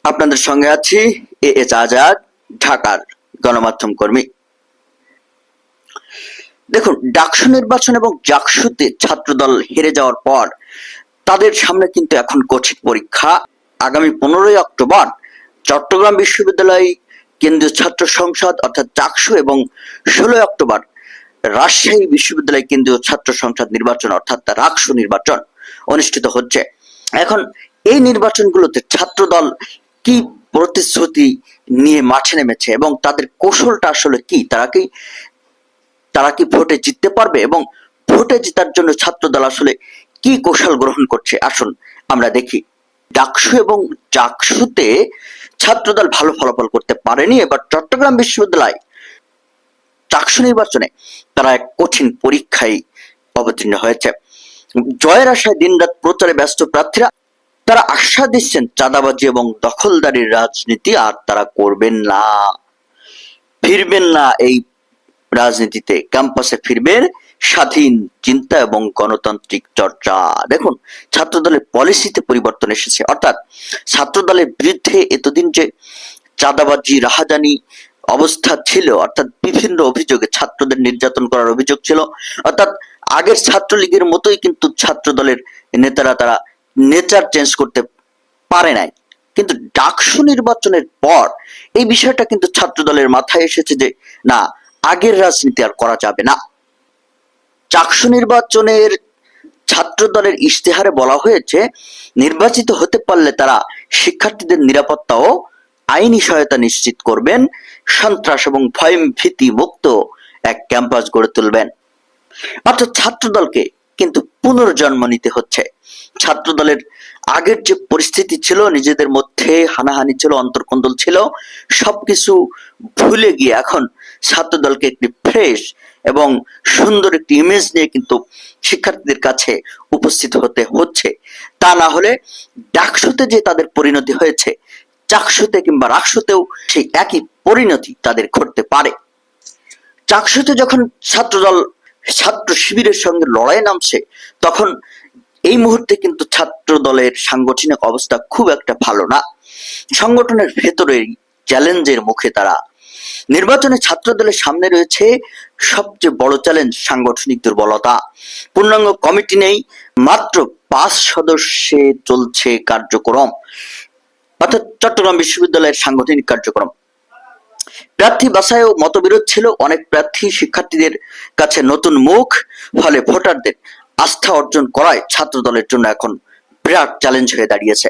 আপনাদের সঙ্গে আছি এএচ আজাদ, ঢাকার গণমাধ্যম কর্মী। দেখুন, ডাকসু নির্বাচন এবং জাকসুতে ছাত্রদল হেরে যাওয়ার পর তাদের সামনে কিন্তু এখন কঠিন পরীক্ষা। আগামী 15ই অক্টোবর চট্টগ্রাম বিশ্ববিদ্যালয় কেন্দ্রীয় ছাত্র সংসদ অর্থাৎ জাকসু এবং 16ই অক্টোবর রাজশাহী বিশ্ববিদ্যালয় কেন্দ্রীয় ছাত্র সংসদ নির্বাচন অর্থাৎ রাকসু নির্বাচন অনুষ্ঠিত হচ্ছে। এখন এই নির্বাচনগুলোতে ছাত্রদল কি প্রতিশ্রুতি নিয়ে মাঠে নেমেছে এবং তাদের কৌশলটা আসলে কি, তারা কি ভোটে জিততে পারবে এবং ভোটে জেতার জন্য ছাত্রদল আসলে কি কৌশল গ্রহণ করছে, আসুন আমরা দেখি। ডাকসু এবং জাকসুতে ছাত্রদল ভালো ফলাফল করতে পারেনি, এবার চট্টগ্রাম বিশ্ববিদ্যালয় ডাকসু নির্বাচনে তারা এক কঠিন পরীক্ষায় অবতীর্ণ হয়েছে। জয়ের আশায় দিনরাত প্রচারে ব্যস্ত প্রার্থীরা তারা আশ্বাস দিচ্ছেন চাঁদাবাজি এবং দখলদারির রাজনীতি আর তারা করবেন না, ফিরবেন না এই রাজনীতিতে, ক্যাম্পাসে ফিরবেন স্বাধীন চিন্তা এবং গণতান্ত্রিক চর্চা। দেখুন, ছাত্রদলের পলিসিতে পরিবর্তন এসেছে, অর্থাৎ ছাত্রদলের বিরুদ্ধে এতদিন যে চাঁদাবাজি রাহাজানি অবস্থা ছিল, অর্থাৎ বিভিন্ন অভিযোগে ছাত্রদের নির্যাতন করার অভিযোগ ছিল, অর্থাৎ আগের ছাত্রলীগের মতোই কিন্তু ছাত্রদলের নেতারা তারা নেচার চেঞ্জ করতে পারে নাই। কিন্তু ডাকসু নির্বাচনের পর এই বিষয়টা কিন্তু ছাত্রদলের মাথায় এসেছে যে না, আগের রাজনীতি আর করা যাবে না। ডাকসু নির্বাচনের ছাত্রদলের ইশতেহারে বলা হয়েছে নির্বাচিত হতে পারলে তারা শিক্ষার্থীদের নিরাপত্তা ও আইনি সহায়তা নিশ্চিত করবেন, সন্ত্রাস এবং ভয় ভীতি মুক্ত এক ক্যাম্পাস গড়ে তুলবেন। অর্থাৎ ছাত্রদলকে কিন্তু পুনর্জন্ম নিতে হচ্ছে। ছাত্রদলের আগের যে পরিস্থিতি ছিল, নিজেদের মধ্যে হানাহানি ছিল, অন্তর্কন্দল ছিল, সবকিছু ভুলে গিয়ে এখন ছাত্রদলকে একটি ফ্রেশ এবং সুন্দর একটি ইমেজ নিয়ে কিন্তু শিক্ষার্থীদের কাছে উপস্থিত হতে হচ্ছে। তা না হলে ডাকসুতে যে তাদের পরিণতি হয়েছে, চাকসুতে কিংবা রাকসুতেও সেই একই পরিণতি তাদের ঘটতে পারে। চাকসুতে যখন ছাত্রদল ছাত্র শিবিরের সঙ্গে লড়াই নামছে, তখন এই মুহূর্তে কিন্তু ছাত্র দলের সাংগঠনিক অবস্থা খুব একটা ভালো না। সংগঠনের ভেতরেই চ্যালেঞ্জের মুখে তারা। নির্বাচনে ছাত্র দলের সামনে রয়েছে সবচেয়ে বড় চ্যালেঞ্জ সাংগঠনিক দুর্বলতা। পূর্ণাঙ্গ কমিটি নেই, মাত্র 5 সদস্যে চলছে কার্যক্রম, অর্থাৎ চট্টগ্রাম বিশ্ববিদ্যালয়ের সাংগঠনিক কার্যক্রম। প্রার্থী বাছাইও মতবিরোধ ছিল, অনেক প্রার্থী শিক্ষার্থীদের কাছে নতুন মুখ, ফলে ভোটারদের আস্থা অর্জন করায় ছাত্র দলের জন্য এখন বিরাট চ্যালেঞ্জ হয়ে দাঁড়িয়েছে।